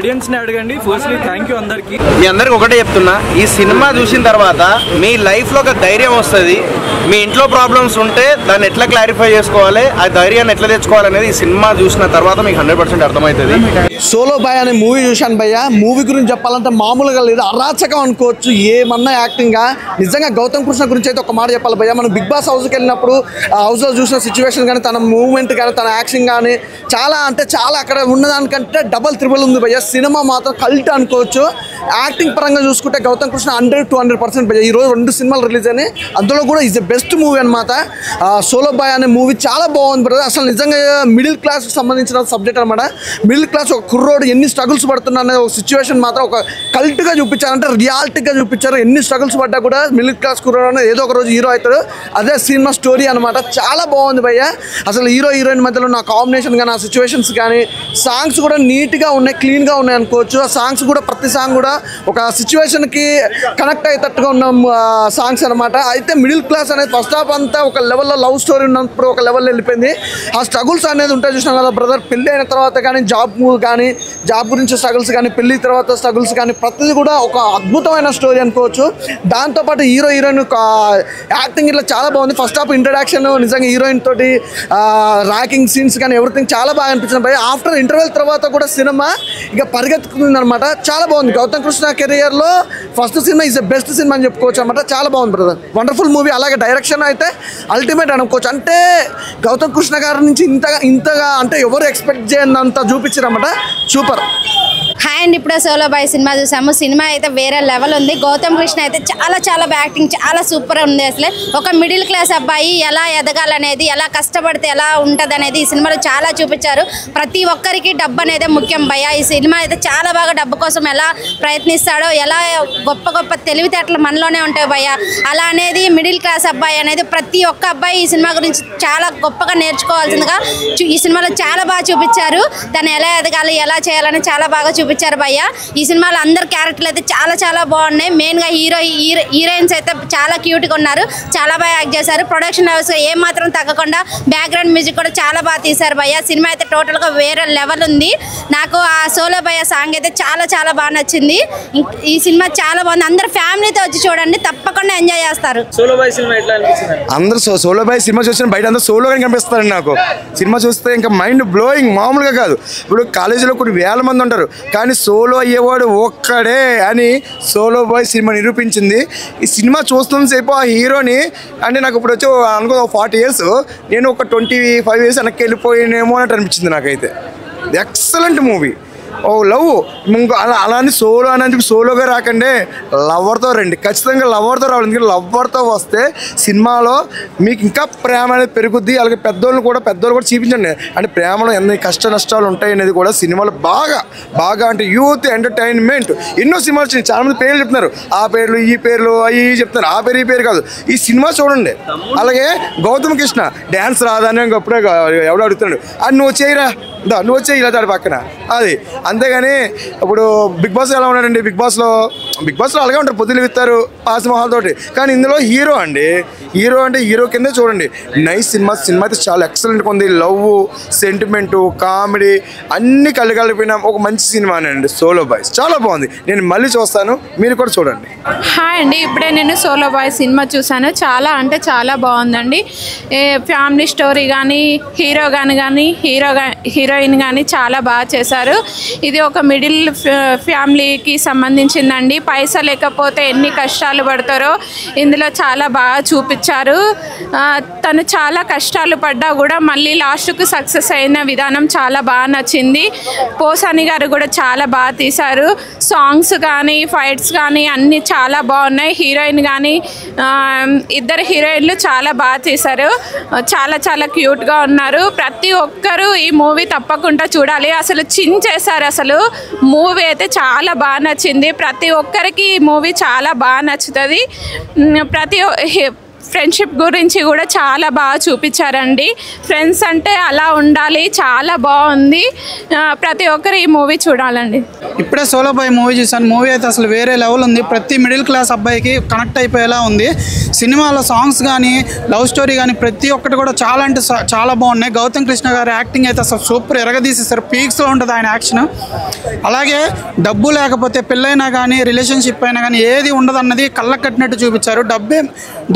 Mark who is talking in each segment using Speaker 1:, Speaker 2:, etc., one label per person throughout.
Speaker 1: Audience ని అడగండి. Firstly thank you అందరికి.
Speaker 2: మీ అందరికి ఒకటే చెప్తున్నా, ఈ సినిమా చూసిన తర్వాత మీ లైఫ్ లో ఒక ధైర్యం వస్తుంది. మీ ఇంట్లో ప్రాబ్లమ్స్ ఉంటే దాన్ని ఎట్లా క్లారిఫై చేసుకోవాలి, ఆ ధైర్యాన్ని ఎట్లా తెచ్చుకోవాలనేది ఈ సినిమా చూసిన తర్వాత మీకు 100% అర్థమవుతుంది.
Speaker 3: సోలో బాయ్ అనే మూవీ చూశాను భయ్య. మూవీ గురించి చెప్పాలంటే మామూలుగా లేదు, అరాచకం అనుకోవచ్చు. ఏమన్నా యాక్టింగ్ నిజంగా గౌతమ్ కృష్ణ గురించి అయితే ఒక మాట చెప్పాలి భయ్య. మనం బిగ్ బాస్ హౌస్కి వెళ్ళినప్పుడు ఆ హౌస్లో చూసిన సిచ్యువేషన్ కానీ, తన మూవ్మెంట్ కానీ, తన యాక్షన్ కానీ చాలా అంటే చాలా అక్కడ ఉన్నదానికంటే డబల్ త్రిబుల్ ఉంది భయ్య. సినిమా మాత్రం కల్ట్ అనుకోవచ్చు. యాక్టింగ్ పరంగా చూసుకుంటే గౌతమ్ కృష్ణ 100-200% భయ్య. ఈరోజు 2 సినిమాలు రిలీజ్ అయినాయి, అందులో కూడా ఈజ్ ద బెస్ట్ మూవీ అనమాట. సోలో బాయ్ అనే మూవీ చాలా బాగుంది బ్రదర్. అసలు నిజంగా మిడిల్ క్లాస్కి సంబంధించిన సబ్జెక్ట్ అనమాట. మిడిల్ క్లాస్ ఒక కుర్రోడు ఎన్ని స్ట్రగుల్స్ పడుతున్నా అనే ఒక సిచ్యువేషన్ మాత్రం ఒక కల్ట్గా చూపించారు, అంటే రియాలిటీగా చూపించారు. ఎన్ని స్ట్రగుల్స్ పడ్డా కూడా మిడిల్ క్లాస్ కుర్రోడు అనేది ఏదో ఒక రోజు హీరో అవుతాడు. అదే సినిమా స్టోరీ అనమాట. చాలా బాగుంది భయ్య. అసలు హీరో హీరోయిన్ మధ్యలో నా కాంబినేషన్ కానీ, ఆ సిచ్యువేషన్స్ కానీ, సాంగ్స్ కూడా నీట్గా ఉన్నాయి, క్లీన్గా ఉన్నాయి అనుకోవచ్చు. ఆ సాంగ్స్ కూడా ప్రతి సాంగ్ కూడా ఒక సిచ్యువేషన్కి కనెక్ట్ అయ్యేటట్టుగా ఉన్న సాంగ్స్ అనమాట. అయితే మిడిల్ క్లాస్ అనేది ఫస్ట్ హాఫ్ అంతా ఒక లెవెల్లో లవ్ స్టోరీ ఉన్నప్పుడు ఒక లెవెల్లో వెళ్ళిపోయింది. ఆ స్ట్రగుల్స్ అనేది ఉంటాయి చూసినాం కదా బ్రదర్. పెళ్ళి అయిన తర్వాత కానీ, జాబ్ గురించి స్ట్రగుల్స్ కానీ, పెళ్ళి తర్వాత స్ట్రగుల్స్ కానీ, ప్రతిదీ కూడా ఒక అద్భుతమైన స్టోరీ అనుకోవచ్చు. దాంతోపాటు హీరో హీరోయిన్ యాక్టింగ్ ఇట్లా చాలా బాగుంది. ఫస్ట్ హాఫ్ ఇంట్రడక్షన్ నిజంగా హీరోయిన్ తోటి ర్యాకింగ్ సీన్స్ కానీ ఎవ్రీథింగ్ చాలా బాగా అనిపించింది భయ్య. ఆఫ్టర్ ఇంటర్వెల్ తర్వాత కూడా సినిమా ఇక పరిగెత్తుకుంది అనమాట. చాలా బాగుంది. గౌతమ్ కృష్ణ కెరియర్లో first cinema is the best cinema అని చెప్పుకోవచ్చు అనమాట. చాలా బాగుంది బ్రదర్, వండర్ఫుల్ మూవీ. అలాగే డైరెక్షన్ అయితే అల్టిమేట్ అనుకోవచ్చు. అంటే గౌతమ్ కృష్ణ గారి నుంచి ఇంతగా అంటే ఎవరు ఎక్స్పెక్ట్ చేయనంత చూపించారన్నమాట. సూపర్.
Speaker 4: హాయ్ అండి, ఇప్పుడే సోలో బాయ్ సినిమా చూసాము. సినిమా అయితే వేరే లెవెల్ ఉంది. గౌతమ్ కృష్ణ అయితే చాలా యాక్టింగ్ చాలా సూపర్ ఉంది. అసలు ఒక మిడిల్ క్లాస్ అబ్బాయి ఎలా ఎదగాలనేది, ఎలా కష్టపడితే ఎలా ఉంటుంది అనేది ఈ సినిమాలో చాలా చూపించారు. ప్రతి ఒక్కరికి డబ్బు అనేది ముఖ్యం భయ్య. ఈ సినిమా అయితే చాలా బాగా డబ్బు కోసం ఎలా ప్రయత్నిస్తాడో, ఎలా గొప్ప తెలివితేటలు మనలోనే ఉంటాయి భయ్య. అలా అనేది మిడిల్ క్లాస్ అబ్బాయి అనేది ప్రతి ఒక్క అబ్బాయి ఈ సినిమా గురించి చాలా గొప్పగా నేర్చుకోవాల్సిందిగా ఈ సినిమాలో చాలా బాగా చూపించారు. దాన్ని ఎలా ఎదగాలి, ఎలా చేయాలని చాలా బాగా చూపించారు భయ్య. ఈ సినిమాలో అందరు క్యారెక్టర్లు అయితే చాలా బాగున్నాయి. మెయిన్గా హీరోయిన్స్ అయితే చాలా క్యూట్గా ఉన్నారు, చాలా బాగా యాక్ట్ చేశారు. ప్రొడక్షన్ హౌస్ ఏమాత్రం తగ్గకుండా బ్యాక్గ్రౌండ్ మ్యూజిక్ కూడా చాలా బాగా తీశారు భయ్య. సినిమా అయితే టోటల్గా వేరే లెవెల్ ఉంది. నాకు ఆ సోలో భయ్య సాంగ్ అయితే చాలా బాగా నచ్చింది. ఈ సినిమా చాలా బాగుంది. అందరు ఫ్యామిలీతో వచ్చి చూడండి, తప్పకుండా ఎంజాయ్ చేస్తారు.
Speaker 1: సోలో బాయ్ సినిమా ఎట్లా అనిపించింది?
Speaker 5: అందరూ సోలో బాయ్ సినిమా చూసిన బయట అందరూ సోలోగా కనిపిస్తారండి. నాకు సినిమా చూస్తే ఇంకా మైండ్ బ్లోయింగ్, మామూలుగా కాదు. ఇప్పుడు కాలేజీలో కొన్ని వేల మంది ఉంటారు, కానీ సోలో అయ్యేవాడు ఒక్కడే అని సోలో బాయ్ సినిమా నిరూపించింది. ఈ సినిమా చూస్తున్నంతసేపు ఆ హీరోని అంటే నాకు ఇప్పుడు వచ్చి అనుకో 40 years, నేను ఒక 25 years వెనక్కి వెళ్ళిపోయినేమో అన్నట్టు అనిపించింది నాకైతే. Excellent movie. ఓ లవ్ అలానే సోలో అని సోలోగా రాకండి, లవర్తో రండి. ఖచ్చితంగా లవర్తో రావాలి. ఎందుకంటే లవర్తో వస్తే సినిమాలో మీకు ఇంకా ప్రేమ అనేది పెరుగుద్ది. అలాగే పెద్దోళ్ళు కూడా చూపించండి. అంటే ప్రేమలో ఎన్ని కష్ట నష్టాలు ఉంటాయి అనేది కూడా సినిమాలో బాగా అంటే యూత్ ఎంటర్టైన్మెంట్. ఎన్నో సినిమాలు వచ్చినాయి, చాలా మంది పేర్లు చెప్తున్నారు. ఆ పేర్లు ఈ పేర్లు అవి చెప్తున్నారు. ఆ పేరు ఈ పేరు కాదు, ఈ సినిమా చూడండి. అలాగే గౌతమ్ కృష్ణ డ్యాన్స్ రాదని అప్పుడే ఎవడో అడుగుతున్నాడు, అది నువ్వు చేయరా, నువ్వు వచ్చే ఇలా దాడి పక్కన అది. అంతేగాని ఇప్పుడు బిగ్ బాస్ ఎలా ఉన్నాడండి, బిగ్ బాస్లో అలాగే ఉంటారు, పొద్దులు ఇస్తారు పాసమోహాలతో. కానీ ఇందులో హీరో అంటే హీరో కిందే చూడండి. నైస్ సినిమా అయితే చాలా ఎక్సలెంట్గా ఉంది. లవ్, సెంటిమెంటు, కామెడీ అన్ని కలిపిన ఒక మంచి సినిమానండి సోలో బాయ్స్. చాలా బాగుంది. నేను మళ్ళీ చూస్తాను, మీరు కూడా చూడండి.
Speaker 6: హాయ్ అండి, ఇప్పుడే నేను సోలో బాయ్ సినిమా చూసాను. చాలా బాగుందండి. ఫ్యామిలీ స్టోరీ కానీ, హీరోయిన్ కానీ చాలా బాగా చేశారు. ఇది ఒక మిడిల్ ఫ్యామిలీకి సంబంధించిందండి. పైసా లేకపోతే ఎన్ని కష్టాలు పడతారో ఇందులో చాలా బాగా చూపించారు. తను చాలా కష్టాలు పడ్డా కూడా మళ్ళీ లాస్ట్కు సక్సెస్ అయిన విధానం చాలా బాగా నచ్చింది. పోసాని గారు కూడా చాలా బాగా తీశారు. సాంగ్స్ కానీ, ఫైట్స్ కానీ అన్నీ చాలా బాగున్నాయి. హీరోయిన్ కానీ ఇద్దరు హీరోయిన్లు చాలా బాగా తీశారు. చాలా క్యూట్గా ఉన్నారు. ప్రతి ఒక్కరూ ఈ మూవీ తప్పకుండా చూడాలి. అసలు చేశారు. అసలు మూవీ అయితే చాలా బాగా నచ్చింది. ప్రతి ఒక్కరికి ఈ మూవీ చాలా బాగా నచ్చుతుంది. ఫ్రెండ్షిప్ గురించి కూడా చాలా బాగా చూపించారండి. ఫ్రెండ్స్ అంటే అలా ఉండాలి, చాలా బాగుంది. ప్రతి ఒక్కరు ఈ మూవీ చూడాలండి.
Speaker 7: ఇప్పుడే సోలో బాయ్ మూవీ చూసాను. మూవీ అయితే అసలు వేరే లెవెల్ ఉంది. ప్రతి మిడిల్ క్లాస్ అబ్బాయికి కనెక్ట్ అయిపోయేలా ఉంది. సినిమాలో సాంగ్స్ కానీ లవ్ స్టోరీ కానీ ప్రతి ఒక్కటి కూడా చాలా అంటే చాలా బాగున్నాయి. గౌతమ్ కృష్ణ గారి యాక్టింగ్ అయితే అసలు సూపర్ ఎరగదీసేసారు. పీక్స్లో ఉంటుంది ఆయన యాక్షన్. అలాగే డబ్బు లేకపోతే పెళ్ళైనా కానీ రిలేషన్షిప్ అయినా కానీ ఏది ఉండదన్నది కళ్ళకు కట్టినట్టు చూపించారు.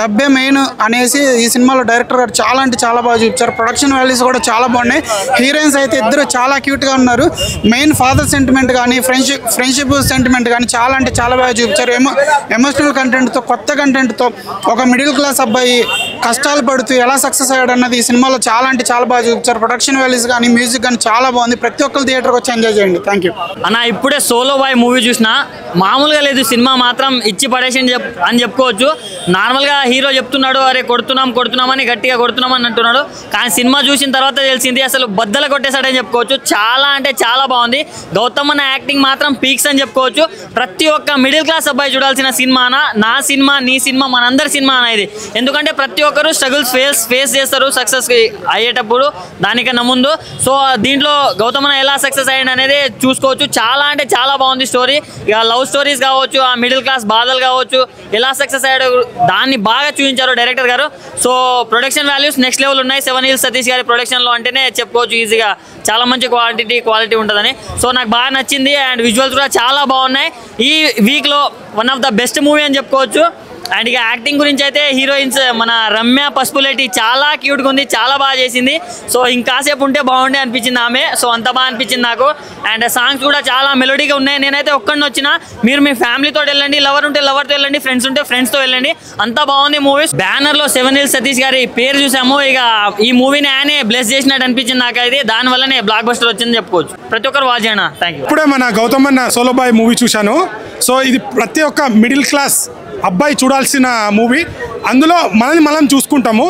Speaker 7: డబ్బే మెయిన్ అనేసి ఈ సినిమాలో డైరెక్టర్ గారు చాలా అంటే చాలా బాగా చూపించారు. ప్రొడక్షన్ వాల్యూస్ కూడా చాలా బాగున్నాయి. హీరోయిన్స్ అయితే ఇద్దరు చాలా క్యూట్గా ఉన్నారు. మెయిన్ ఫాదర్ సెంటిమెంట్ కానీ ఫ్రెండ్షిప్ సెంటిమెంట్ కానీ చాలా అంటే చాలా బాగా చూపించారు. ఎమోషనల్ కంటెంట్తో కొత్త కంటెంట్తో ఒక మిడిల్ క్లాస్ అబ్బాయి కష్టాలు పడుతూ ఎలా సక్సెస్ అయ్యాడు అన్నది ఈ సినిమాలో చాలా అంటే చాలా బాగా చూపించారు. ప్రొడక్షన్ వాల్యూస్ కానీ మ్యూజిక్ కానీ చాలా బాగుంది. ప్రతి ఒక్కరు థియేటర్కి వచ్చి ఎంజాయ్ చేయండి. థ్యాంక్ యూ
Speaker 8: అన్న. ఇప్పుడే సోలో బాయ్ మూవీ చూసిన, మామూలుగా లేదు. సినిమా మాత్రం ఇచ్చి పడేసి అని చెప్పుకోవచ్చు. నార్మల్గా హీరో చెప్తున్నాడు అరే కొడుతున్నామని గట్టిగా కొడుతున్నామని అంటున్నాడు. కానీ సినిమా చూసిన తర్వాత తెలిసింది అసలు బద్దలు కొట్టేశాడని చెప్పుకోవచ్చు. చాలా అంటే చాలా బాగుంది. గౌతమ్ అన్న యాక్టింగ్ మాత్రం పీక్స్ అని చెప్పుకోవచ్చు. ప్రతి ఒక్క మిడిల్ క్లాస్ అబ్బాయి చూడాల్సిన సినిమానా, నా సినిమా నీ సినిమా మనందరి సినిమా అనేది. ఎందుకంటే ప్రతి ఒక్కరు స్ట్రగుల్స్ ఫేస్ చేస్తారు సక్సెస్ అయ్యేటప్పుడు దానికన్నా ముందు. సో దీంట్లో గౌతమ్ అన్న ఎలా సక్సెస్ అయ్యాడు అనేది చూసుకోవచ్చు. చాలా అంటే చాలా బాగుంది స్టోరీ. ఇక లవ్ స్టోరీస్ కావచ్చు, ఆ మిడిల్ క్లాస్ బాధలు కావచ్చు, ఎలా సక్సెస్ అయ్యాడు దాన్ని బాగా చూపించారు డైరెక్టర్ గారు. So production values next level ఉన్నాయి. 7 Hills సతీష్ గారి ప్రొడక్షన్లో అంటేనే చెప్పుకోవచ్చు ఈజీగా చాలా మంచి క్వాలిటీ ఉంటుందని. సో నాకు బాగా నచ్చింది. అండ్ విజువల్స్ కూడా చాలా బాగున్నాయి. ఈ వీక్లో one of the best movie అని చెప్పుకోవచ్చు. అండ్ ఇక యాక్టింగ్ గురించి అయితే హీరోయిన్స్ మన రమ్య పసుపులేటి చాలా క్యూట్గా ఉంది, చాలా బాగా చేసింది. సో ఇంకాసేపు ఉంటే బాగుండే అనిపించింది ఆమె. సో అంత బాగా అనిపించింది నాకు. అండ్ సాంగ్స్ కూడా చాలా మెలోడీగా ఉన్నాయి. నేనైతే ఒక్కడిని వచ్చిన, మీరు మీ ఫ్యామిలీతో వెళ్ళండి, లవర్ ఉంటే లవర్తో వెళ్ళండి, ఫ్రెండ్స్ ఉంటే ఫ్రెండ్స్తో వెళ్ళండి. అంతా బాగుంది మూవీస్. బ్యానర్లో 7 Hills సతీష్ గారి పేరు చూసాము. ఇక ఈ మూవీని ఆయనే బ్లెస్ చేసినట్టు అనిపించింది నాకు. అయితే దానివల్లనే బ్లాక్ బస్టర్ వచ్చిందని చెప్పుకోవచ్చు. ప్రతి ఒక్కరు వాచ్ చేయనా. Thank you.
Speaker 9: ఇప్పుడే మన గౌతమ్ అన్న సోలో బాయ్ మూవీ చూశాను. సో ఇది ప్రతి ఒక్క మిడిల్ క్లాస్ అబ్బాయి చూడాల్సిన మూవీ. అందులో మనం చూసుకుంటాము.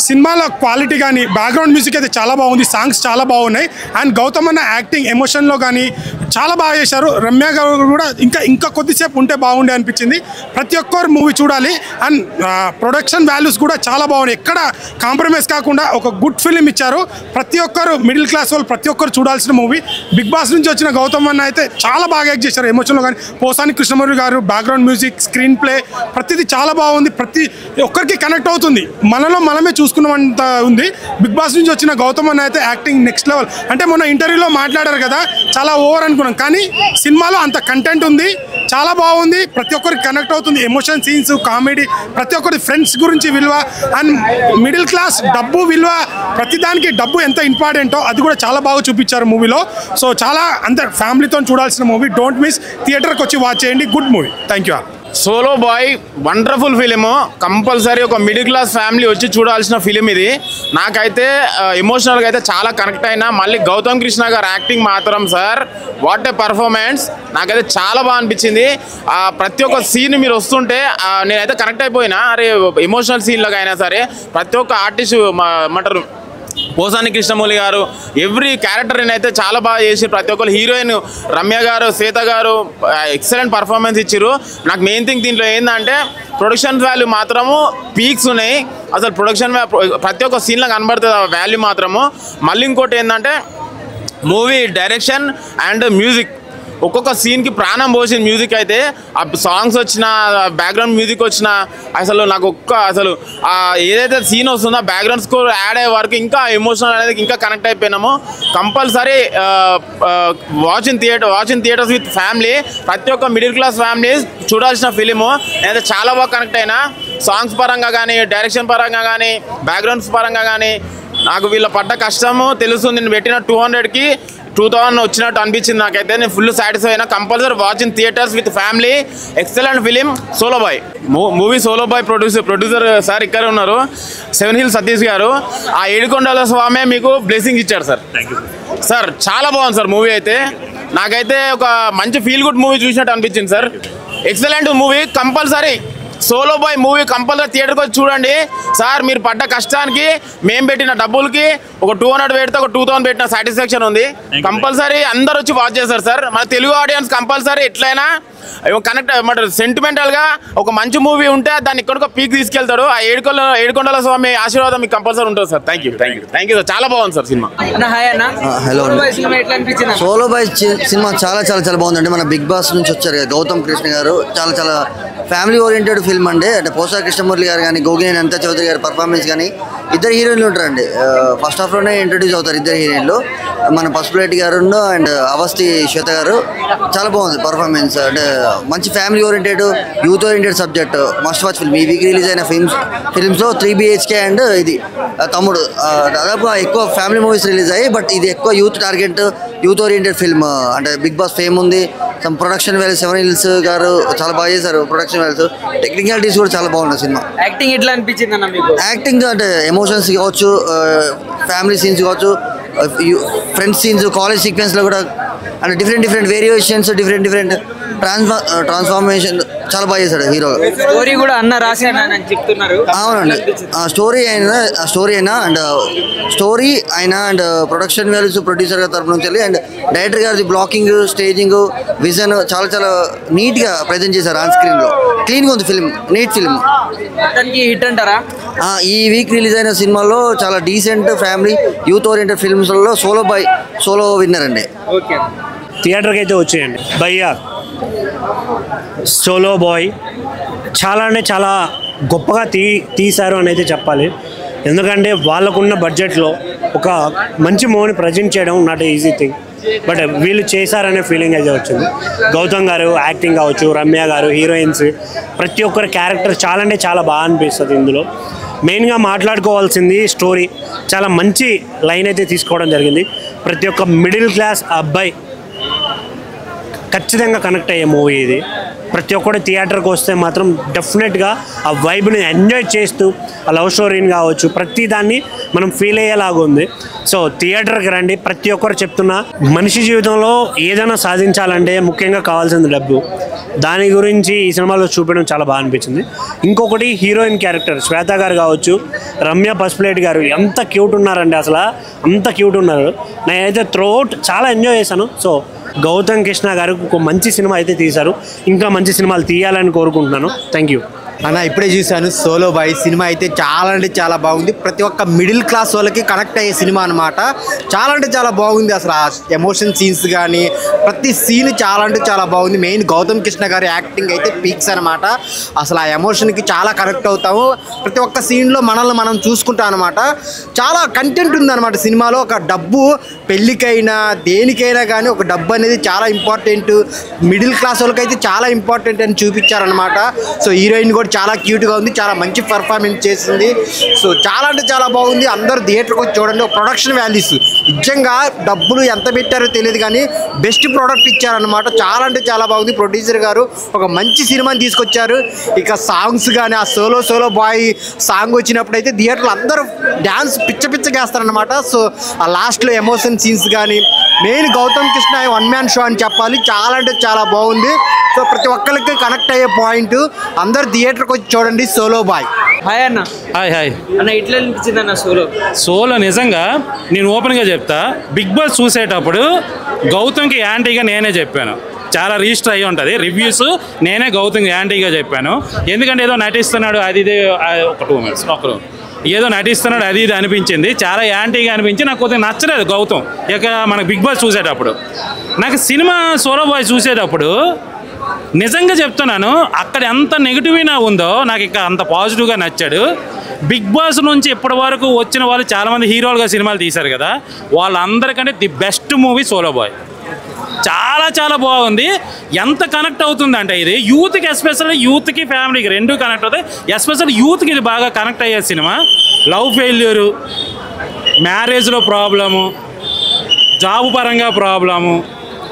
Speaker 9: సినిమాలో క్వాలిటీ కానీ బ్యాక్గ్రౌండ్ మ్యూజిక్ అయితే చాలా బాగుంది. సాంగ్స్ చాలా బాగున్నాయి. అండ్ గౌతమ్ అన్న యాక్టింగ్ ఎమోషన్లో కానీ చాలా బాగా చేశారు. రమ్య గారు కూడా ఇంకా కొద్దిసేపు ఉంటే బాగుండే అనిపించింది. ప్రతి ఒక్కరు మూవీ చూడాలి. అండ్ ప్రొడక్షన్ వాల్యూస్ కూడా చాలా బాగున్నాయి. ఎక్కడ కాంప్రమైజ్ కాకుండా ఒక గుడ్ ఫిలిం ఇచ్చారు. ప్రతి ఒక్కరు మిడిల్ క్లాస్ వాళ్ళు ప్రతి ఒక్కరు చూడాల్సిన మూవీ. బిగ్ బాస్ నుంచి వచ్చిన గౌతమ్ అన్న అయితే చాలా బాగా యాక్ట్ చేశారు ఎమోషన్లో కానీ. పోసాని కృష్ణమూర్తి గారు బ్యాక్గ్రౌండ్ మ్యూజిక్, స్క్రీన్ ప్లే ప్రతిదీ చాలా బాగుంది. ప్రతి ఒక్కరికి కనెక్ట్ అవుతుంది. మనమే చూసుకున్నంత ఉంది. బిగ్ బాస్ నుంచి వచ్చిన గౌతమ్ అన్న అయితే యాక్టింగ్ నెక్స్ట్ లెవెల్. అంటే మొన్న ఇంటర్వ్యూలో మాట్లాడారు కదా, చాలా ఓవర్ అనుకున్నాం. కానీ సినిమాలో అంత కంటెంట్ ఉంది, చాలా బాగుంది. ప్రతి ఒక్కరికి కనెక్ట్ అవుతుంది. ఎమోషన్ సీన్స్, కామెడీ, ప్రతి ఒక్కరి ఫ్రెండ్స్ గురించి విలువ అండ్ మిడిల్ క్లాస్ డబ్బు విలువ, ప్రతిదానికి డబ్బు ఎంత ఇంపార్టెంటో అది కూడా చాలా బాగా చూపించారు మూవీలో. సో చాలా అందరు ఫ్యామిలీతో చూడాల్సిన మూవీ. Don't miss. థియేటర్కి వచ్చి వాచ్ చేయండి. Good movie. Thank you.
Speaker 10: Solo Boy wonderful film. Compulsory ఒక మిడిల్ క్లాస్ ఫ్యామిలీ వచ్చి చూడాల్సిన ఫిలిం ఇది. నాకైతే ఎమోషనల్గా అయితే చాలా కనెక్ట్ అయినా. మళ్ళీ గౌతమ్ కృష్ణ గారు యాక్టింగ్ మాత్రం సార్ వాట్ ఏ పర్ఫార్మెన్స్. నాకైతే చాలా బాగా అనిపించింది. ప్రతి ఒక్క సీన్ మీరు వస్తుంటే నేనైతే కనెక్ట్ అయిపోయినా. అరే ఎమోషనల్ సీన్లోకి అయినా సరే ప్రతి ఒక్క ఆర్టిస్ట్ ఏమంటారు పోసాని కృష్ణమూర్తి గారు ఎవ్రీ క్యారెక్టర్ని అయితే చాలా బాగా చేసి ప్రతి ఒక్కరు. హీరోయిన్ రమ్య గారు, శ్వేత గారు ఎక్సలెంట్ పర్ఫార్మెన్స్ ఇచ్చారు. నాకు మెయిన్ థింగ్ దీంట్లో ఏంటంటే ప్రొడక్షన్ వాల్యూ మాత్రము పీక్స్ ఉన్నాయి. అసలు ప్రొడక్షన్ ప్రతి ఒక్క సీన్లో కనబడుతుంది ఆ వాల్యూ మాత్రము. మళ్ళీ ఇంకోటి ఏంటంటే మూవీ డైరెక్షన్ అండ్ మ్యూజిక్. ఒక్కొక్క సీన్కి ప్రాణం పోసిన మ్యూజిక్ అయితే. ఆ సాంగ్స్ వచ్చిన, బ్యాక్గ్రౌండ్ మ్యూజిక్ వచ్చిన, అసలు నాకు అసలు ఏదైతే సీన్ వస్తుందో బ్యాక్గ్రౌండ్ స్కోర్ యాడ్ అయ్యే వరకు ఇంకా ఎమోషనల్ అనేది ఇంకా కనెక్ట్ అయిపోయినాము. Compulsory watch in theatres with family. ప్రతి ఒక్క మిడిల్ క్లాస్ ఫ్యామిలీ చూడాల్సిన ఫిలిము. నేనైతే చాలా బాగా కనెక్ట్ అయినా. సాంగ్స్ పరంగా కానీ, డైరెక్షన్ పరంగా కానీ, బ్యాక్గ్రౌండ్స్ పరంగా కానీ నాకు వీళ్ళ పడ్డ కష్టము తెలుస్తుంది. నేను పెట్టిన 200కి 2000 వచ్చినట్టు అనిపించింది నాకైతే. నేను ఫుల్ సాటిస్ఫై అయినా. Compulsory watch in theatres with family. Excellent film Solo Boy movie. Solo Boy producer sir ఇక్కడ ఉన్నారు, 7 Hills సతీష్ గారు. ఆ ఏడుకొండల స్వామి మీకు బ్లెస్సింగ్ ఇచ్చారు సార్. సార్ చాలా బాగుంది సార్ మూవీ అయితే. నాకైతే ఒక మంచి ఫీల్ గుడ్ మూవీ చూసినట్టు అనిపించింది sir. Excellent movie. Compulsory Solo Boy movie compulsory థియేటర్కి వచ్చి చూడండి సార్. మీరు పడ్డ కష్టానికి మేము పెట్టిన డబ్బులకి ఒక 200 పెడితే ఒక 2000 పెట్టిన సాటిస్ఫాక్షన్ ఉంది. కంపల్సరీ అందరు వచ్చి వాచ్ చేస్తారు సార్. మన తెలుగు ఆడియన్స్ కంపల్సరీ ఎట్లయినా కనెక్ట్ సెంటిమెంటల్ గా ఒక మంచి మూవీ ఉంటే దాన్ని ఇక్కడ పీక్ తీసుకెళ్తాడు. ఆ ఏడుకొండల స్వామి ఆశీర్వాదం మీకు కంపల్సరీ ఉంటుంది సార్. Thank you sir. చాలా బాగుంది సార్ సినిమా.
Speaker 3: హలో, సోలో బాయ్ సినిమా చాలా చాలా చాలా బాగుందండి. మన బిగ్ బాస్ నుంచి వచ్చారు కదా గౌతమ్ కృష్ణ గారు, చాలా చాలా ఫ్యామిలీ ఓరియంటెడ్ ఫిల్మ్ అండి. అంటే పోసార్ కృష్ణమూర్తి గారు కానీ గోగినేని అనితా చౌదరి గారి పర్ఫార్మెన్స్ కానీ, ఇద్దరు హీరోయిన్లు ఉంటారండి. ఫస్ట్ హాఫ్లోనే ఇంట్రడ్యూస్ అవుతారు ఇద్దరు హీరోయిన్లు, మన పసుపులేటి గారు అండ్ అవస్థి శ్వేత గారు. చాలా బాగుంది పర్ఫార్మెన్స్. అంటే మంచి family oriented youth oriented subject, must watch film. ఈ వీక్ రిలీజ్ అయిన ఫిల్మ్స్లో 3 BHK అండ్ ఇది తమ్ముడు దాదాపుగా ఎక్కువ ఫ్యామిలీ మూవీస్ రిలీజ్ అయ్యాయి. బట్ ఇది ఎక్కువ youth target, youth oriented film. అంటే బిగ్ బాస్ ఫేమ్ ఉంది. సమ్ ప్రొడక్షన్ వాల్యూ 7 Hills గారు చాలా బాగా చేశారు. ప్రొడక్షన్ వాల్యూస్, టెక్నికాలిటీస్ కూడా చాలా బాగున్నాయి సినిమా.
Speaker 1: యాక్టింగ్ ఎట్లా అనిపించింది అన్న మీకు?
Speaker 3: యాక్టింగ్ అంటే ఎమోషన్స్ కావచ్చు, ఫ్యామిలీ సీన్స్ కావచ్చు, ఫ్రెండ్స్ సీన్స్, కాలేజ్ సీక్వెన్స్లో కూడా అంటే డిఫరెంట్ వేరియేషన్స్, డిఫరెంట్ ట్రాన్స్ఫార్మేషన్ చాలా బాగా చేశాడు హీరో.
Speaker 1: స్టోరీ కూడా అన్న రాశాడని చెప్తున్నారు.
Speaker 3: అవునండి, స్టోరీ అయినా అండ్ ప్రొడక్షన్ వాల్యూస్ ప్రొడ్యూసర్ గారి తరపు నుంచి వెళ్ళి అండ్ డైరెక్టర్ గారి బ్లాకింగ్, స్టేజింగ్, విజన్ చాలా చాలా నీట్గా ప్రజెంట్ చేశారు ఆన్ స్క్రీన్లో. క్లీన్గా ఉంది ఫిల్మ్, నీట్ ఫిల్మ్.
Speaker 1: హిట్ అంటారా?
Speaker 3: ఈ వీక్ రిలీజ్ అయిన సినిమాల్లో చాలా డీసెంట్ ఫ్యామిలీ యూత్ ఓరియంటెడ్ ఫిల్మ్స్లో సోలో విన్నర్ అండి.
Speaker 1: ఓకే,
Speaker 11: థియేటర్కి అయితే వచ్చేయండి. భయ్యా సోలో బాయ్ చాలా అంటే చాలా గొప్పగా తీశారు అని అయితే చెప్పాలి. ఎందుకంటే వాళ్ళకున్న బడ్జెట్లో ఒక మంచి మూవీని ప్రజెంట్ చేయడం నాట్ ఈజీ థింగ్. బట్ వీళ్ళు చేశారనే ఫీలింగ్ అయితే వచ్చింది. గౌతమ్ గారు యాక్టింగ్ కావచ్చు, రమ్య గారు, హీరోయిన్స్, ప్రతి ఒక్కరి క్యారెక్టర్ చాలా అంటే చాలా బాగా అనిపిస్తుంది. ఇందులో మెయిన్గా మాట్లాడుకోవాల్సింది స్టోరీ. చాలా మంచి లైన్ అయితే తీసుకోవడం జరిగింది. ప్రతి ఒక్క మిడిల్ క్లాస్ అబ్బాయి ఖచ్చితంగా కనెక్ట్ అయ్యే మూవీ ఇది. ప్రతి ఒక్కటి థియేటర్కి వస్తే మాత్రం డెఫినెట్గా ఆ వైబ్ని ఎంజాయ్ చేస్తూ ఆ లవ్ స్టోరీని కావచ్చు ప్రతి దాన్ని మనం ఫీల్ అయ్యేలాగా ఉంది. సో థియేటర్కి రండి. ప్రతి ఒక్కరు చెప్తున్నా, మనిషి జీవితంలో ఏదైనా సాధించాలంటే ముఖ్యంగా కావాల్సింది డబ్బు. దాని గురించి ఈ సినిమాలో చూపించడం చాలా బాగా అనిపించింది. ఇంకొకటి హీరోయిన్ క్యారెక్టర్ శ్వేత గారు కావచ్చు, రమ్య పసుపులేటి గారు ఎంత క్యూట్ ఉన్నారండి, అసలు అంత క్యూట్ ఉన్నారు. నేనైతే త్రూఅవుట్ చాలా ఎంజాయ్ చేశాను. సో గౌతమ్ కృష్ణ గారు ఒక మంచి సినిమా అయితే తీశారు. ఇంకా మంచి సినిమాలు తీయాలని కోరుకుంటున్నాను. థ్యాంక్ యూ
Speaker 12: అన్న. ఇప్పుడే చూశాను సోలో బాయ్ సినిమా, అయితే చాలా అంటే చాలా బాగుంది. ప్రతి ఒక్క మిడిల్ క్లాస్ వాళ్ళకి కనెక్ట్ అయ్యే సినిమా అనమాట. చాలా అంటే చాలా బాగుంది. అసలు ఆ ఎమోషన్ సీన్స్ కానీ ప్రతి సీన్ చాలా అంటే చాలా బాగుంది. మెయిన్ గౌతమ్ కృష్ణ గారి యాక్టింగ్ అయితే పీక్స్ అనమాట. అసలు ఆ ఎమోషన్కి చాలా కనెక్ట్ అవుతాము. ప్రతి ఒక్క సీన్లో మనల్ని మనం చూసుకుంటాం అనమాట. చాలా కంటెంట్ ఉందన్నమాట సినిమాలో. ఒక డబ్బు పెళ్ళికైనా దేనికైనా కానీ ఒక డబ్బు అనేది చాలా ఇంపార్టెంట్. మిడిల్ క్లాస్ వాళ్ళకైతే చాలా ఇంపార్టెంట్ అని చూపించారనమాట. సో హీరోయిన్ కూడా చాలా క్యూట్గా ఉంది, చాలా మంచి పర్ఫార్మెన్స్ చేసింది. సో చాలా అంటే చాలా బాగుంది. అందరూ థియేటర్కి వచ్చి చూడండి. ప్రొడక్షన్ వాల్యూస్ నిజంగా డబ్బులు ఎంత పెట్టారో తెలియదు కానీ బెస్ట్ ప్రోడక్ట్ ఇచ్చారనమాట. చాలా అంటే చాలా బాగుంది. ప్రొడ్యూసర్ గారు ఒక మంచి సినిమాని తీసుకొచ్చారు. ఇక సాంగ్స్ కానీ ఆ సోలో బాయ్ సాంగ్ వచ్చినప్పుడు అయితే థియేటర్లో అందరూ డ్యాన్స్ పిచ్చగేస్తారనమాట. సో ఆ లాస్ట్లో ఎమోషన్ సీన్స్ కానీ main Gautam Krishna one man show అని చెప్పాలి. చాలా అంటే చాలా బాగుంది. సో ప్రతి ఒక్కరికి కనెక్ట్ అయ్యే పాయింట్. అందరు థియేటర్కి వచ్చి చూడండి సోలో బాయ్.
Speaker 1: హాయ్ అన్న.
Speaker 13: హాయ్
Speaker 1: అన్న, ఎట్లా అనిపించింది అన్న
Speaker 13: సోలో? నిజంగా నేను ఓపెన్గా చెప్తా, బిగ్ బాస్ చూసేటప్పుడు గౌతమ్కి యాంటీగా నేనే చెప్పాను. చాలా రిజిస్టర్ అయ్యి ఉంటుంది రివ్యూస్. నేనే గౌతమ్ యాంటీగా చెప్పాను. ఎందుకంటే ఏదో నటిస్తున్నాడు అది ఇది, ఒక 2 minutes ఏదో నటిస్తున్నాడు అది ఇది అనిపించింది. చాలా యాంటీగా అనిపించి నాకు కొద్దిగా నచ్చలేదు గౌతమ్. ఇక మనకు బిగ్ బాస్ చూసేటప్పుడు నాకు సినిమా సోలో బాయ్ చూసేటప్పుడు నిజంగా చెప్తున్నాను, అక్కడ ఎంత నెగిటివ్గా ఉందో నాకు ఇక అంత పాజిటివ్గా నచ్చాడు. బిగ్ బాస్ నుంచి ఇప్పటి వరకు వచ్చిన వాళ్ళు చాలామంది హీరోలుగా సినిమాలు తీశారు కదా, వాళ్ళందరికంటే the best movie solo Boy. చాలా చాలా బాగుంది. ఎంత కనెక్ట్ అవుతుంది అంటే ఇది యూత్కి, ఎస్పెషల్లీ యూత్కి ఫ్యామిలీకి రెండు కనెక్ట్ అవుతాయి. ఎస్పెషల్లీ యూత్కి ఇది బాగా కనెక్ట్ అయ్యే సినిమా. లవ్ ఫెయిల్యూరు, మ్యారేజ్లో ప్రాబ్లము, జాబ్ పరంగా ప్రాబ్లము,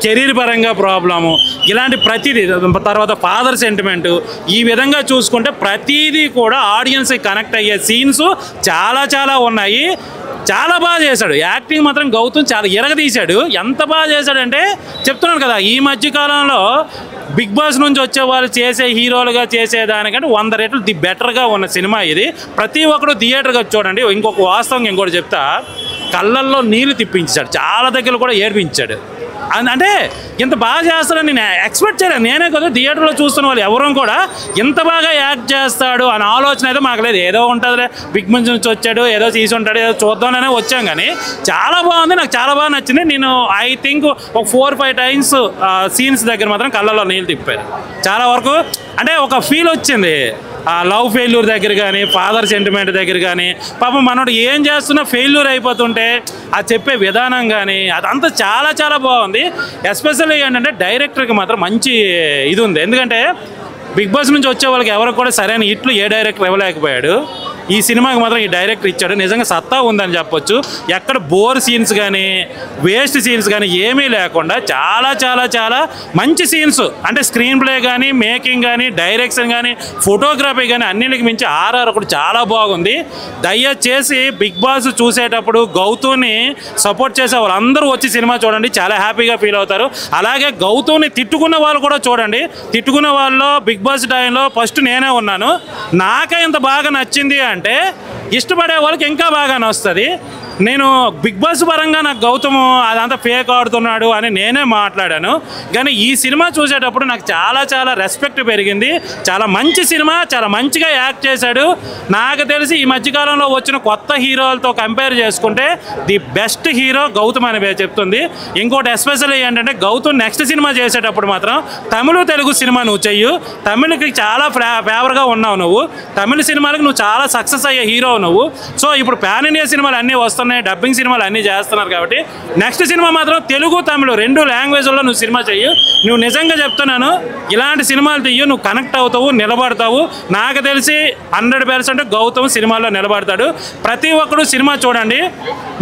Speaker 13: కెరీర్ పరంగా ప్రాబ్లము, ఇలాంటి ప్రతిదీ, తర్వాత ఫాదర్ సెంటిమెంటు, ఈ విధంగా చూసుకుంటే ప్రతిదీ కూడా ఆడియన్స్కి కనెక్ట్ అయ్యే సీన్స్ చాలా చాలా ఉన్నాయి. చాలా బాగా చేశాడు. యాక్టింగ్ మాత్రం గౌతమ్ చాలా ఎరగదీశాడు. ఎంత బాగా చేశాడంటే చెప్తున్నాను కదా, ఈ మధ్యకాలంలో బిగ్ బాస్ నుంచి వచ్చే వాళ్ళు చేసే హీరోలుగా చేసేదానికంటే 100 రెట్లు ది బెటర్గా ఉన్న సినిమా ఇది. ప్రతి ఒక్కరు థియేటర్గా చూడండి. ఇంకొక వాస్తవం ఇంకోటి చెప్తా, కళ్ళల్లో నీళ్ళు తిప్పించాడు, చాలా దగ్గర కూడా ఏడ్పించాడు. అంటే ఇంత బాగా చేస్తాడని నేను ఎక్స్పెక్ట్ చేయలేదు. నేనే కదా థియేటర్లో చూస్తున్న వాళ్ళు ఎవరూ కూడా ఇంత బాగా యాక్ట్ చేస్తాడు అని ఆలోచన అయితే మాకు లేదు. ఏదో ఉంటుందిలే, బిగ్ బాస్ నుంచి వచ్చాడు, ఏదో తీసి ఉంటాడు, ఏదో చూద్దామనే వచ్చాం. కానీ చాలా బాగుంది, నాకు చాలా బాగా నచ్చింది. నేను ఐ థింక్ ఒక 4-5 టైమ్స్ సీన్స్ దగ్గర మాత్రం కళ్ళలో నీళ్ళు తిప్పారు. చాలా వరకు అంటే ఒక ఫీల్ వచ్చింది. ఆ లవ్ ఫెయిల్యూర్ దగ్గర కానీ, ఫాదర్ సెంటిమెంట్ దగ్గర కానీ, పాపం మనోడు ఏం చేస్తున్నా ఫెయిల్యూర్ అయిపోతుంటే అది చెప్పే విధానం కానీ అదంతా చాలా చాలా బాగుంది. ఎస్పెషల్లీ ఏంటంటే డైరెక్టర్కి మాత్రం మంచి ఇది ఉంది. ఎందుకంటే బిగ్ బాస్ నుంచి వచ్చే వాళ్ళకి ఎవరికి కూడా సరైన హిట్లు ఏ డైరెక్టర్ ఇవ్వలేకపోయాడు. ఈ సినిమాకి మాత్రం ఈ డైరెక్టర్ ఇచ్చాడు. నిజంగా సత్తా ఉందని చెప్పొచ్చు. ఎక్కడ బోర్ సీన్స్ కానీ, వేస్ట్ సీన్స్ కానీ ఏమీ లేకుండా చాలా చాలా చాలా మంచి సీన్స్, అంటే స్క్రీన్ ప్లే కానీ, మేకింగ్ కానీ, డైరెక్షన్ కానీ, ఫోటోగ్రఫీ కానీ అన్నిటికి మించి ఆర్ఆర్ ఒకటి చాలా బాగుంది. దయచేసి బిగ్ బాస్ చూసేటప్పుడు గౌతమ్ని సపోర్ట్ చేసే వాళ్ళందరూ వచ్చి సినిమా చూడండి, చాలా హ్యాపీగా ఫీల్ అవుతారు. అలాగే గౌతమ్ని తిట్టుకున్న వాళ్ళు కూడా చూడండి. తిట్టుకున్న వాళ్ళు బిగ్ బాస్ టైంలో ఫస్ట్ నేనే ఉన్నాను. నాకే ఇంత బాగా నచ్చింది అంటే ఇష్టపడే వాళ్ళకి ఇంకా బాగా నచ్చుతుంది. నేను బిగ్ బాస్ పరంగా నాకు గౌతమ్ అదంతా ఫేక్ ఆడుతున్నాడు అని నేనే మాట్లాడాను. కానీ ఈ సినిమా చూసేటప్పుడు నాకు చాలా చాలా రెస్పెక్ట్ పెరిగింది. చాలా మంచి సినిమా, చాలా మంచిగా యాక్ట్ చేశాడు. నాకు తెలిసి ఈ మధ్యకాలంలో వచ్చిన కొత్త హీరోలతో కంపేర్ చేసుకుంటే ది బెస్ట్ హీరో గౌతమ్ అని చెప్తుంది. ఇంకోటి ఎస్పెషల్లీ ఏంటంటే గౌతమ్ నెక్స్ట్ సినిమా చేసేటప్పుడు మాత్రం తమిళ తెలుగు సినిమా నువ్వు చెయ్యు. తమిళకి చాలా ఫేవర్గా ఉన్నావు నువ్వు. తమిళ సినిమాలకు నువ్వు చాలా సక్సెస్ అయ్యే హీరో నువ్వు. సో ఇప్పుడు పాన్ ఇండియా సినిమాలు అన్నీ వస్తున్నాయి, డబ్బింగ్ సినిమాలు అన్నీ చేస్తున్నారు. కాబట్టి నెక్స్ట్ సినిమా మాత్రం తెలుగు తమిళ 2 లాంగ్వేజ్లో నువ్వు సినిమా చెయ్యు. నువ్వు నిజంగా చెప్తున్నాను, ఇలాంటి సినిమాలు తీయు, నువ్వు కనెక్ట్ అవుతావు, నిలబడతావు. నాకు తెలిసి 100% గౌతమ్ సినిమాల్లో నిలబడతాడు. ప్రతి ఒక్కరు సినిమా చూడండి.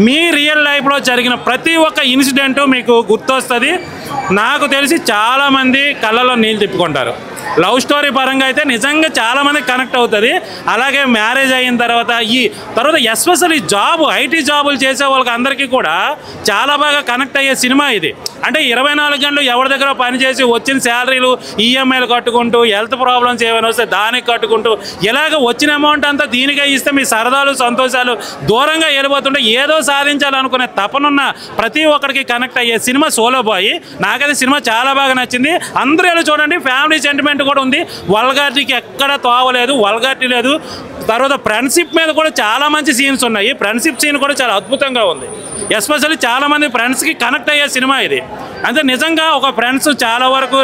Speaker 13: మీ రియల్ లైఫ్లో జరిగిన ప్రతి ఒక్క ఇన్సిడెంట్ మీకు గుర్తొస్తుంది. నాకు తెలిసి చాలామంది కళ్ళలో నీళ్ళు తిప్పుకుంటారు. లవ్ స్టోరీ పరంగా అయితే నిజంగా చాలామంది కనెక్ట్ అవుతుంది. అలాగే మ్యారేజ్ అయిన తర్వాత ఎస్పెషల్లీ ఐటీ జాబులు చేసే వాళ్ళకి అందరికీ కూడా చాలా బాగా కనెక్ట్ అయ్యే సినిమా ఇది. అంటే 24 గంటలు ఎవరి దగ్గర పనిచేసి వచ్చిన శాలరీలు ఈఎంఐలు కట్టుకుంటూ, హెల్త్ ప్రాబ్లమ్స్ ఏమైనా వస్తే దానికి కట్టుకుంటూ, ఇలాగ వచ్చిన అమౌంట్ అంతా దీనికే ఇస్తే మీ సరదాలు సంతోషాలు దూరంగా వెళ్ళిపోతుంటే ఏదో సాధించాలనుకునే తపనున్న ప్రతి ఒక్కరికి కనెక్ట్ అయ్యే సినిమా సోలో బాయ్. నాకైతే సినిమా చాలా బాగా నచ్చింది. అందరూ వెళ్ళి చూడండి. ఫ్యామిలీ సెంటిమెంట్ కూడా ఉంది. వల్గారిటీకి ఎక్కడ తోవలేదు, వల్గారిటీ లేదు. తర్వాత ఫ్రెండ్షిప్ మీద కూడా చాలా మంచి సీన్స్ ఉన్నాయి. ఫ్రెండ్షిప్ సీన్ కూడా చాలా అద్భుతంగా ఉంది. ఎస్పెషల్లీ చాలామంది ఫ్రెండ్స్కి కనెక్ట్ అయ్యే సినిమా ఇది. అంటే నిజంగా ఒక ఫ్రెండ్స్ చాలా వరకు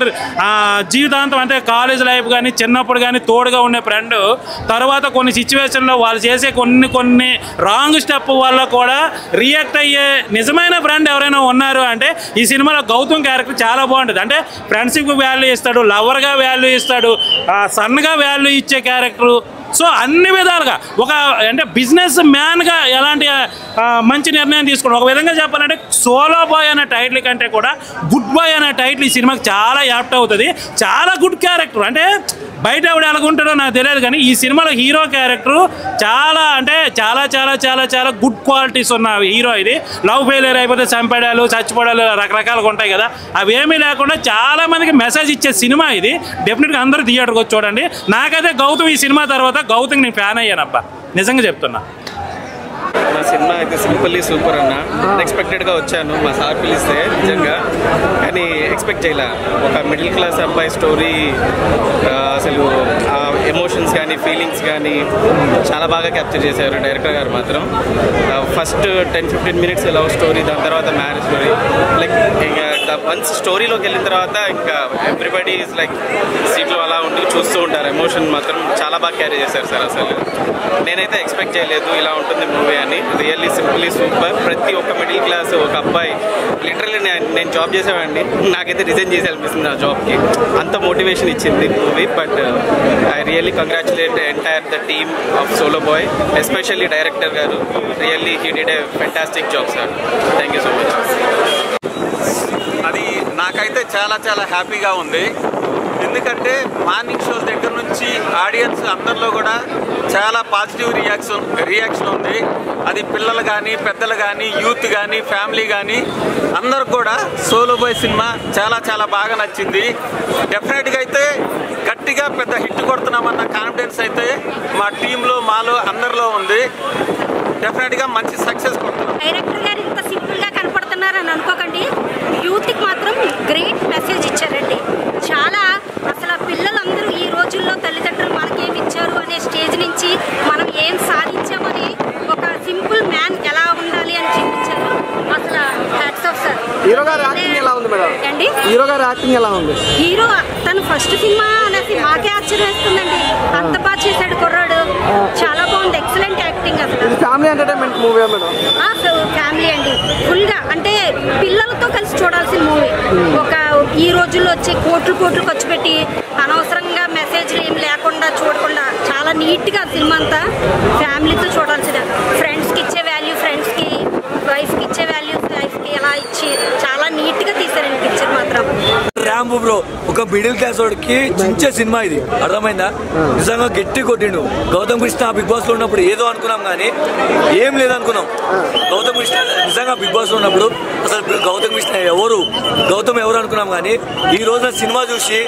Speaker 13: జీవితాంతం, అంటే కాలేజ్ లైఫ్ కానీ, చిన్నప్పుడు కానీ తోడుగా ఉండే ఫ్రెండ్ తర్వాత కొన్ని సిచ్యువేషన్లో వాళ్ళు చేసే కొన్ని రాంగ్ స్టెప్ వల్ల కూడా రియాక్ట్ అయ్యే నిజమైన ఫ్రెండ్ ఎవరైనా ఉన్నారు అంటే ఈ సినిమాలో గౌతమ్ క్యారెక్టర్ చాలా బాగుంటుంది. అంటే ఫ్రెండ్షిప్కి వాల్యూ ఇస్తాడు, లవర్గా వాల్యూ ఇస్తాడు, సన్గా వాల్యూ ఇచ్చే క్యారెక్టరు. సో అన్ని విధాలుగా ఒక అంటే బిజినెస్ మ్యాన్గా ఎలాంటి మంచి నిర్ణయం తీసుకోవడం. ఒక విధంగా చెప్పాలంటే సోలో బాయ్ అనే టైటిల్ కంటే కూడా గుడ్ బాయ్ అనే టైటిల్ ఈ సినిమాకి చాలా యాప్ట్ అవుతుంది. చాలా గుడ్ క్యారెక్టర్. అంటే బయట ఎవడు ఎలాగుంటాడో నాకు తెలియదు కానీ ఈ సినిమాలో హీరో క్యారెక్టర్ చాలా అంటే చాలా చాలా చాలా చాలా గుడ్ క్వాలిటీస్ ఉన్న హీరో ఇది. లవ్ ఫెయిలియర్ అయిపోతే చంపడాలు, చచ్చిపోవడాలు రకరకాలుగా ఉంటాయి కదా, అవి ఏమీ లేకుండా చాలా మందికి మెసేజ్ ఇచ్చే సినిమా ఇది. డెఫినెట్గా అందరూ థియేటర్కి వచ్చి చూడండి. నాకైతే గౌతమ్ ఈ సినిమా తర్వాత గౌతమ్ నేను ఫ్యాన్ అయ్యానబ్బా, నిజంగా చెప్తున్నా.
Speaker 14: నా సినిమా అయితే సింపుల్లీ సూపర్ అన్న. అన్ఎక్స్పెక్టెడ్గా వచ్చాను, మా సార్ పిలిస్తే నిజంగా. కానీ ఎక్స్పెక్ట్ చేయలే. ఒక మిడిల్ క్లాస్ అబ్బాయి స్టోరీ, అసలు ఆ ఎమోషన్స్ కానీ ఫీలింగ్స్ కానీ చాలా బాగా క్యాప్చర్ చేశారు డైరెక్టర్ గారు మాత్రం. ఫస్ట్ 10-15 మినిట్స్ లవ్ స్టోరీ, దాని తర్వాత మ్యారేజ్ స్టోరీ. లైక్ ఇంకా వన్స్ స్టోరీలోకి వెళ్ళిన తర్వాత ఇంకా ఎవ్రీబడి ఈజ్ లైక్ సీట్లో అలా ఉండి చూస్తూ ఉంటారు. ఎమోషన్ మాత్రం చాలా బాగా క్యారీ చేశారు సార్. అసలు నేనైతే ఎక్స్పెక్ట్ చేయలేదు ఇలా ఉంటుంది మూవీ అని. Really simply super. ప్రతి ఒక్క మిడిల్ క్లాస్ ఒక అబ్బాయి, లిటరల్లీ నేను జాబ్ చేసేవాడిని, నాకైతే రిజైన్ చేసి అనిపిస్తుంది ఆ జాబ్కి. అంత మోటివేషన్ ఇచ్చింది movie. But I really congratulate entire the team of Solo Boy, especially director గారు. Really he did a fantastic job sir. Thank you so much.
Speaker 15: అది నాకైతే చాలా చాలా హ్యాపీగా ఉంది.
Speaker 14: ఎందుకంటే మార్నింగ్ షోస్ దగ్గర నుంచి ఆడియన్స్ అందరిలో కూడా చాలా పాజిటివ్ రియాక్షన్ ఉంది. అది పిల్లలు కానీ, పెద్దలు కానీ, యూత్ కానీ, ఫ్యామిలీ కానీ అందరు కూడా సోలో బాయ్ సినిమా చాలా చాలా బాగా నచ్చింది. డెఫినెట్గా అయితే గట్టిగా పెద్ద హిట్ కొడుతున్నామన్న కాన్ఫిడెన్స్ అయితే మా టీంలో, మాలో అందరిలో ఉంది. డెఫినెట్గా మంచి సక్సెస్ కొడుతున్నాం.
Speaker 15: డైరెక్టర్ గారు ఇంత సింపుల్గా కనపడుతున్నారని అనుకోకండి, యూత్కి మాత్రం గ్రేట్ మెసేజ్ ఇచ్చారండి. చాలా అసలు పిల్లలందరూ ఈ రోజుల్లో తల్లిదండ్రులు మనకేమి ఇచ్చారు అనే స్టేజ్ నుంచి మనం ఏం సాధించామని ఒక సింపుల్ మ్యాన్ ఎలా ఉండాలి అని చూపించారు. అసలు హ్యాట్స్ ఆఫ్ సార్.
Speaker 3: హీరో గారి యాక్టింగ్ ఎలా ఉంది మేడం?
Speaker 15: అండి
Speaker 3: హీరో గారి యాక్టింగ్ ఎలా ఉంది?
Speaker 15: హీరో తను ఫస్ట్ సినిమా అనేసి మాకే ఆశ్చర్యం వేస్తుందండి. అంత బాగా చేశాడు కుర్రాడు, చాలా బాగుంది. Excellent acting. అసలు
Speaker 3: family entertainment movie madam?
Speaker 15: Family అండి, ఫుల్గా అంటే పిల్లలతో కలిసి చూడాల్సిన మూవీ. ఒక ఈ రోజుల్లో వచ్చే కోట్లు ఖర్చు పెట్టి అనవసరంగా మెసేజ్లు ఏం లేకుండా చూడకుండా చాలా నీట్గా సినిమా అంతా ఫ్యామిలీతో చూడాల్సిన. ఫ్రెండ్స్కి ఇచ్చే వాల్యూ ఫ్రెండ్స్కి, వైఫ్కి ఇచ్చే వాల్యూ వైఫ్కి ఎలా ఇచ్చి చాలా నీట్గా తీశారండి పిక్చర్ మాత్రం.
Speaker 16: ర్యాంబో బ్రో ఒక మిడిల్ క్లాస్ వాడికి చించే సినిమా ఇది, అర్థమైందా? నిజంగా గట్టి కొట్టిండు. గౌతమ్ కృష్ణ బిగ్ బాస్ లో ఉన్నప్పుడు ఏదో అనుకున్నాం కానీ ఏం లేదనుకున్నాం. గౌతమ్ కృష్ణ నిజంగా బిగ్ బాస్ లో ఉన్నప్పుడు అసలు గౌతమ్ కృష్ణ గౌతమ్ ఎవరు అనుకున్నాం కానీ ఈ రోజున సినిమా చూసి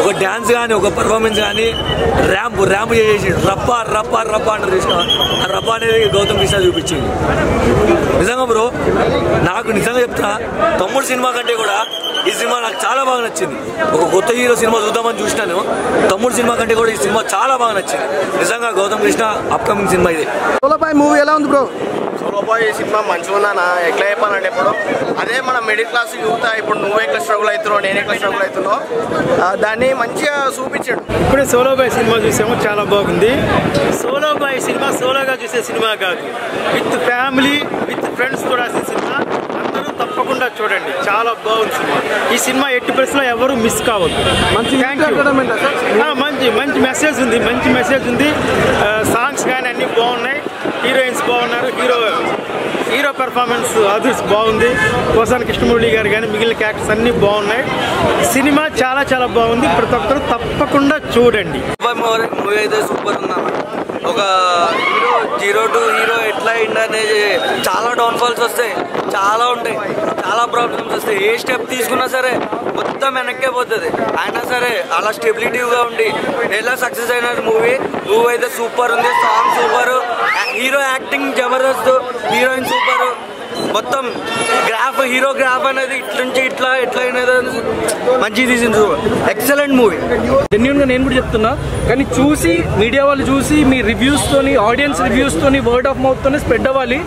Speaker 16: ఒక డాన్స్ కానీ, ఒక పర్ఫార్మెన్స్ కానీ ర్యాంప్ చేసి రప్పా అంటారు చూసిన ఆ రప్పా అనేది గౌతమ్ కృష్ణ చూపించింది. నిజంగా బ్రో నాకు నిజంగా చెప్తున్నా, తమ్ముడు సినిమా కంటే కూడా ఈ సినిమా నాకు చాలా బాగా నచ్చింది. ఒక కొత్త హీరో సినిమా చూద్దామని చూసినాను, తమ్ముడు సినిమా కంటే కూడా ఈ సినిమా చాలా బాగా నచ్చింది. నిజంగా గౌతమ్ కృష్ణ అప్కమింగ్ సినిమా ఇది.
Speaker 3: సోలో బాయ్ మూవీ ఎలా ఉంది బ్రో?
Speaker 2: సోలో బాయ్ సినిమా మంచిగా ఉందన్న. ఎట్లా చెప్పాలంటే ఇప్పుడు అదే మన మిడిల్ క్లాస్ యూత్, ఇప్పుడు నువ్వు ఎట్లా స్ట్రగుల్ అవుతున్నావు, నేను ఎట్లా స్ట్రగుల్ అవుతున్నావు, దాన్ని మంచిగా చూపించాడు.
Speaker 17: ఇప్పుడే సోలో బాయ్ సినిమా చూసాము, చాలా బాగుంది. సోలో బాయ్ సినిమా సోలోగా చూసే సినిమా కాదు, విత్ ఫ్యామిలీ విత్ ఫ్రెండ్స్ చూడాల్సిన సినిమా. అందరూ తప్పకుండా చూడండి, చాలా బాగుంది సినిమా. ఈ సినిమా ఎట్టి పరిస్థితుల్లో ఎవరు మిస్ కావద్దు. మంచి మెసేజ్ ఉంది, మంచి మెసేజ్ ఉంది. సాంగ్స్ కానీ అన్నీ బాగున్నాయి, హీరోయిన్స్ బాగున్నారు, హీరో పెర్ఫార్మెన్స్ అదర్స్ బాగుంది. కోసాని కృష్ణమురళి గారు కానీ మిగిలిన క్యారెక్టర్స్ అన్నీ బాగున్నాయి. సినిమా చాలా చాలా బాగుంది, ప్రతి ఒక్కరు తప్పకుండా చూడండి.
Speaker 16: మూవీ అయితే సూపర్ ఉందన్న. ఒక హీరో టు హీరో ఎట్లా అయింది అనేది చాలా డౌన్ఫాల్స్ వస్తాయి, చాలా ఉంటాయి, చాలా ప్రాబ్లమ్స్ వస్తాయి. ఏ స్టెప్ తీసుకున్నా సరే మొత్తం వెనక్కే పోతుంది. అయినా సరే అలా స్టెబిలిటీగా ఉండి ఎలా సక్సెస్ అయిన మూవీ అయితే సూపర్ ఉంది. Song super, hero acting Jabardasth, heroine super, మొత్తం హీరో గ్రాఫ్ అనేది ఇట్లుంచి ఎట్లా అయినది మంచిగా తీసిండ్రు. Excellent movie.
Speaker 18: జెన్యూన్ గా నేను కూడా చెప్తున్నా, కానీ చూసి మీడియా వాళ్ళు చూసి మీ రివ్యూస్ తోని, ఆడియన్స్ రివ్యూస్ తోని, వర్డ్ ఆఫ్ మౌత్ తోని స్ప్రెడ్ అవ్వాలి.